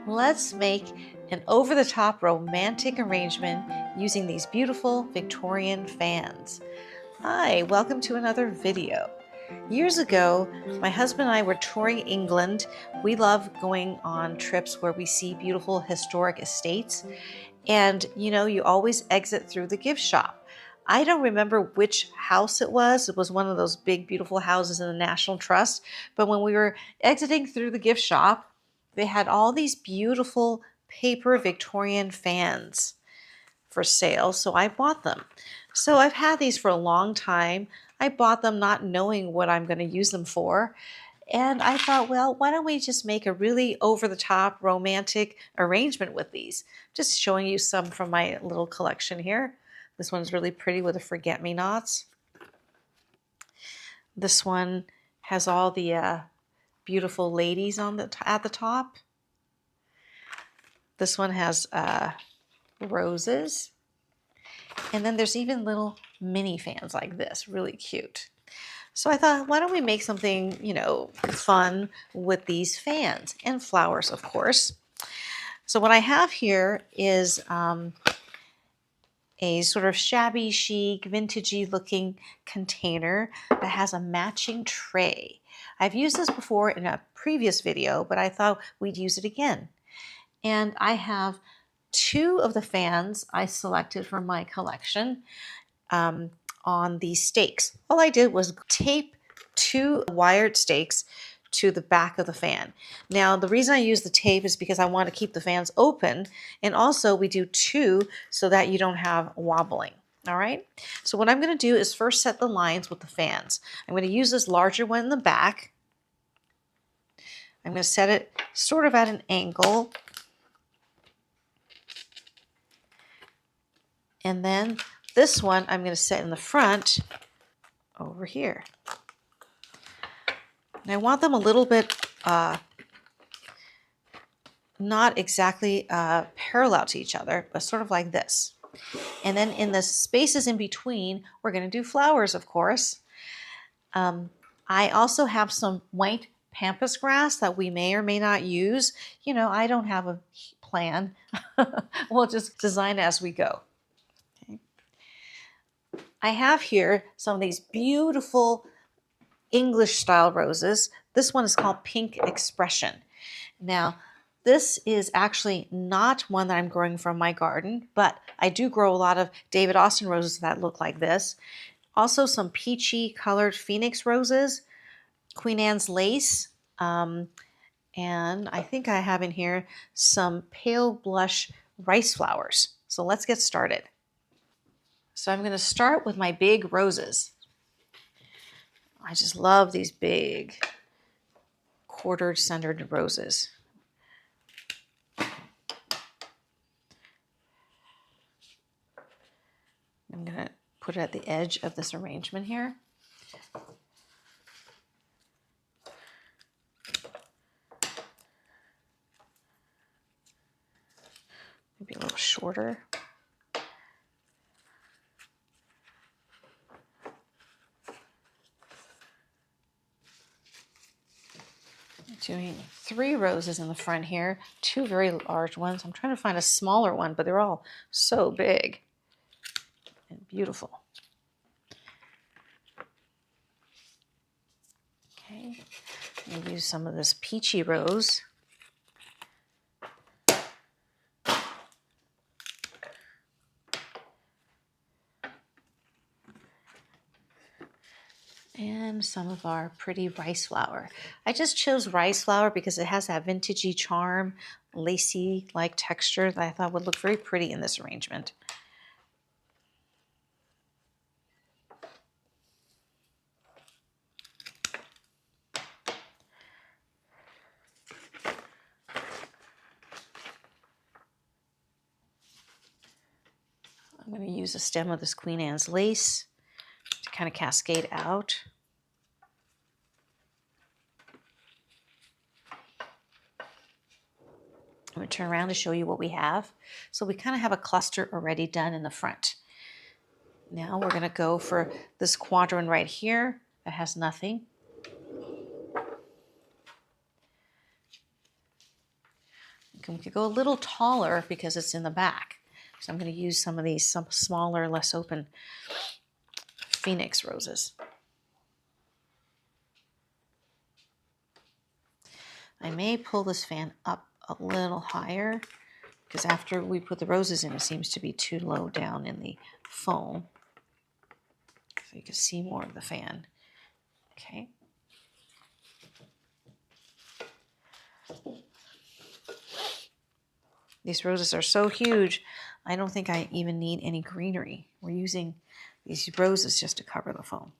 Let's make an over-the-top romantic arrangement using these beautiful Victorian fans. Hi, welcome to another video. Years ago, my husband and I were touring England. We love going on trips where we see beautiful historic estates. And you always exit through the gift shop. I don't remember which house it was. It was one of those big, beautiful houses in the National Trust. But when we were exiting through the gift shop, they had all these beautiful paper Victorian fans for sale. So I bought them. So I've had these for a long time. I bought them not knowing what I'm going to use them for. And I thought, well, why don't we just make a really over-the-top romantic arrangement with these? Just showing you some from my little collection here. This one's really pretty with the forget-me-nots. This one has all the beautiful ladies on at the top. This one has roses. And then there's even little mini fans like this, really cute. So I thought, why don't we make something, fun with these fans and flowers, of course. So what I have here is a sort of shabby chic, vintagey looking container that has a matching tray. I've used this before in a previous video, but I thought we'd use it again. And I have two of the fans I selected from my collection on these stakes. All I did was tape two wired stakes to the back of the fan. Now, the reason I use the tape is because I want to keep the fans open, and also we do two so that you don't have wobbling. All right, so what I'm going to do is first set the lines with the fans. I'm going to use this larger one in the back. I'm going to set it sort of at an angle. And then this one I'm going to set in the front over here. And I want them a little bit not exactly parallel to each other, but sort of like this. And then in the spaces in between, we're going to do flowers, of course. I also have some white pampas grass that we may or may not use. I don't have a plan. We'll just design as we go. I have here some of these beautiful English style roses. This one is called Pink Expression. Now, this is actually not one that I'm growing from my garden, but I do grow a lot of David Austin roses that look like this. Also some peachy colored Phoenix roses, Queen Anne's lace, and I think I have in here some pale blush rice flowers. So let's get started. So I'm going to start with my big roses. I just love these big quartered centered roses. I'm going to put it at the edge of this arrangement here. Maybe a little shorter. Doing 3 roses in the front here, 2 very large ones. I'm trying to find a smaller one, but they're all so big and beautiful. Okay, I'm going to use some of this peachy rose. And some of our pretty rice flower. I just chose rice flower because it has that vintagey charm, lacy-like texture that I thought would look very pretty in this arrangement. I'm going to use a stem of this Queen Anne's lace to kind of cascade out. I'm going to turn around to show you what we have. So we kind of have a cluster already done in the front. Now we're going to go for this quadrant right here that has nothing. We could go a little taller because it's in the back. So I'm going to use some of these, some smaller, less open Phoenix roses. I may pull this fan up a little higher because after we put the roses in, it seems to be too low down in the foam. So you can see more of the fan. Okay. These roses are so huge, I don't think I even need any greenery. We're using these roses just to cover the foam.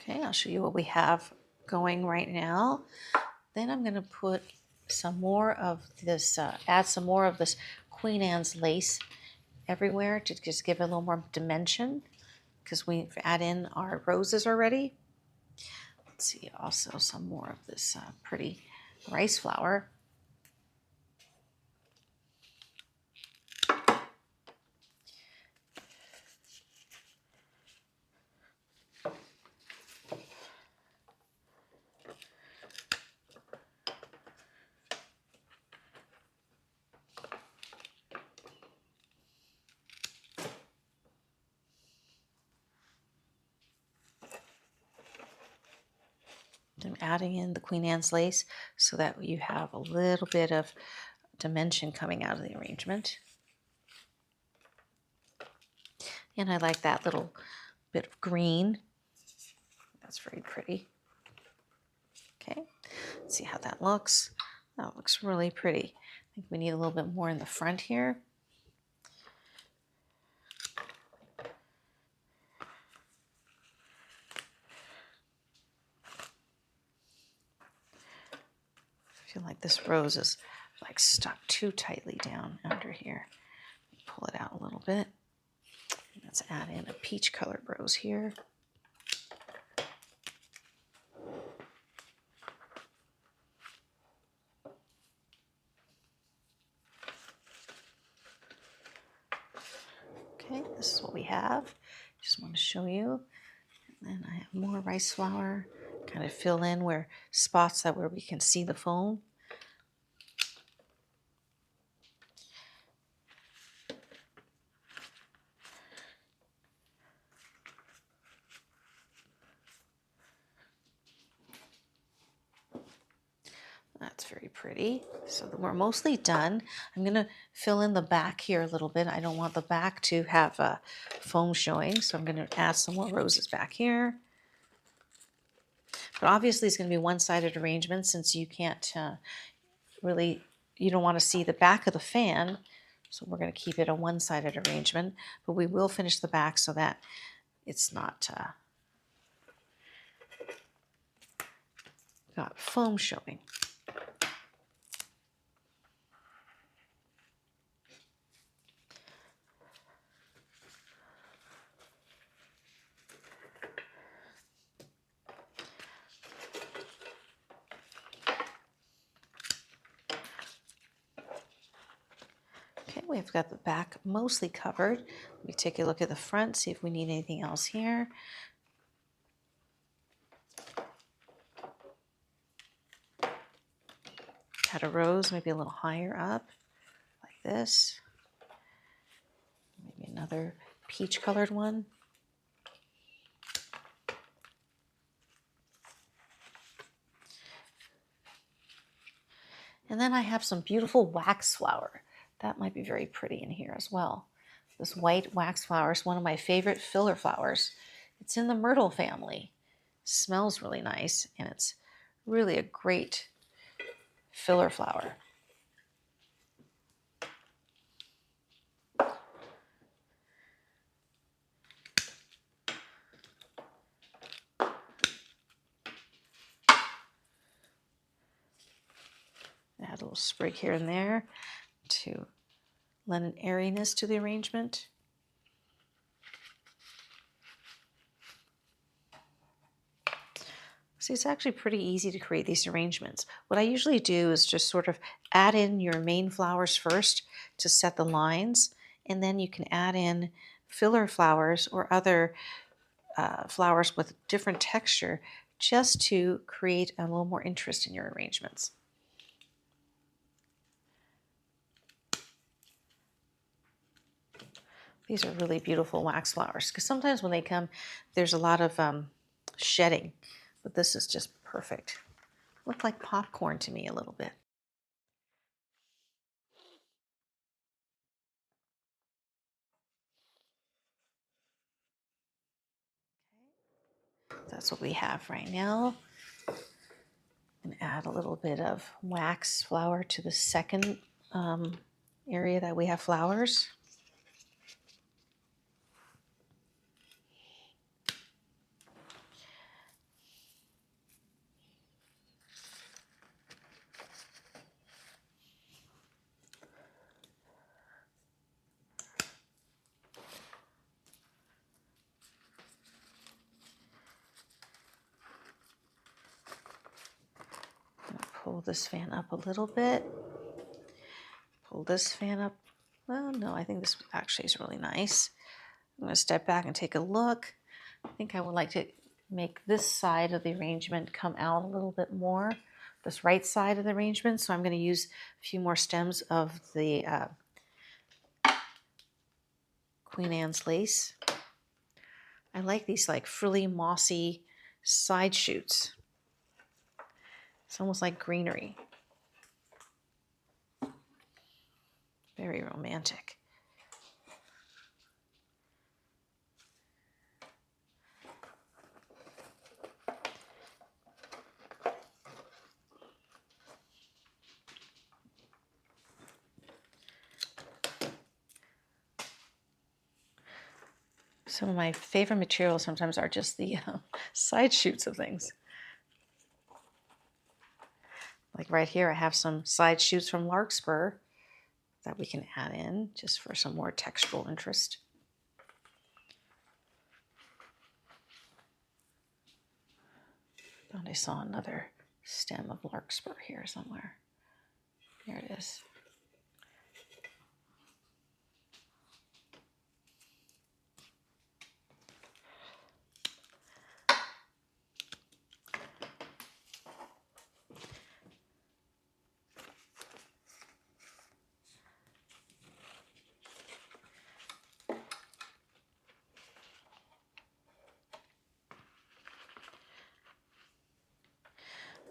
Okay, I'll show you what we have going right now. Then I'm going to put some more of this, add some more of this Queen Anne's lace everywhere to just give it a little more dimension because we've added in our roses already. Let's see, also some more of this pretty rice flower. I'm adding in the Queen Anne's lace so that you have a little bit of dimension coming out of the arrangement. And I like that little bit of green. That's very pretty. Okay, let's see how that looks. That looks really pretty. I think we need a little bit more in the front here. I feel like this rose is like stuck too tightly down under here. Pull it out a little bit. Let's add in a peach colored rose here. Okay, this is what we have. Just want to show you. And then I have more rice flour. Kind of fill in where spots that where we can see the foam. That's very pretty. So we're mostly done. I'm going to fill in the back here a little bit. I don't want the back to have foam showing, so I'm going to add some more roses back here. But obviously it's going to be one-sided arrangement since you can't really, you don't want to see the back of the fan. So we're going to keep it a one-sided arrangement, but we will finish the back so that it's not got foam showing. Okay, we've got the back mostly covered. Let me take a look at the front, see if we need anything else here. Add a rose maybe a little higher up, like this. Maybe another peach colored one. And then I have some beautiful wax flower. That might be very pretty in here as well. This white wax flower is one of my favorite filler flowers. It's in the myrtle family. Smells really nice, and it's really a great filler flower. Add a little sprig here and there to lend an airiness to the arrangement. See, it's actually pretty easy to create these arrangements. What I usually do is just sort of add in your main flowers first to set the lines, and then you can add in filler flowers or other flowers with different texture just to create a little more interest in your arrangements. These are really beautiful wax flowers because sometimes when they come, there's a lot of shedding, but this is just perfect. Look like popcorn to me a little bit. That's what we have right now. And add a little bit of wax flower to the second area that we have flowers. Pull this fan up a little bit. Pull this fan up. Well, no, I think this actually is really nice. I'm going to step back and take a look. I think I would like to make this side of the arrangement come out a little bit more, this right side of the arrangement. So I'm going to use a few more stems of the Queen Anne's lace. I like these like frilly, mossy side shoots. It's almost like greenery. Very romantic. Some of my favorite materials sometimes are just the side shoots of things. Like right here, I have some side shoots from larkspur that we can add in just for some more textural interest. Thought I saw another stem of larkspur here somewhere. There it is.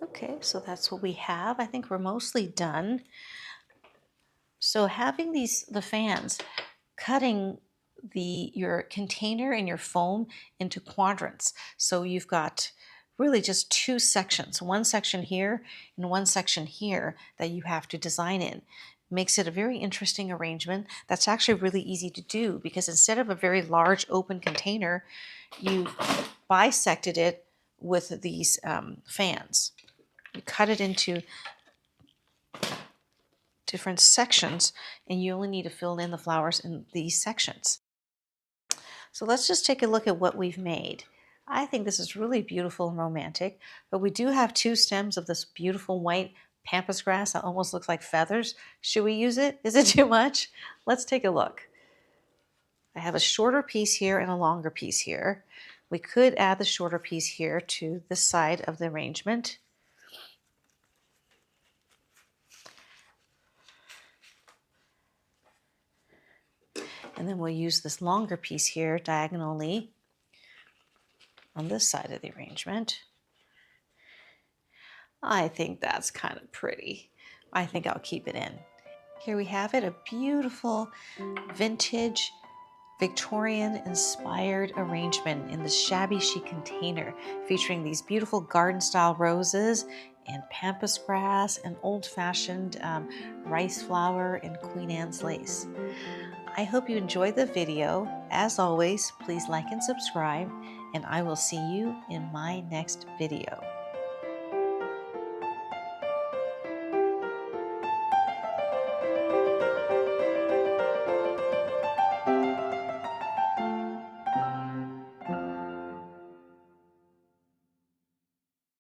Okay, so that's what we have. I think we're mostly done. So having the fans, cutting your container and your foam into quadrants. So you've got really just two sections, one section here and one section here that you have to design in. Makes it a very interesting arrangement that's actually really easy to do because instead of a very large open container, you bisected it with these fans. You cut it into different sections and you only need to fill in the flowers in these sections. So let's just take a look at what we've made. I think this is really beautiful and romantic, but we do have two stems of this beautiful white pampas grass that almost looks like feathers. Should we use it? Is it too much? Let's take a look. I have a shorter piece here and a longer piece here. We could add the shorter piece here to this side of the arrangement. And then we'll use this longer piece here diagonally on this side of the arrangement. I think that's kind of pretty. I think I'll keep it in. Here we have it, a beautiful vintage Victorian inspired arrangement in this shabby chic container featuring these beautiful garden style roses and pampas grass and old-fashioned rice flower and Queen Anne's lace. I hope you enjoyed the video. As always, please like and subscribe, and I will see you in my next video.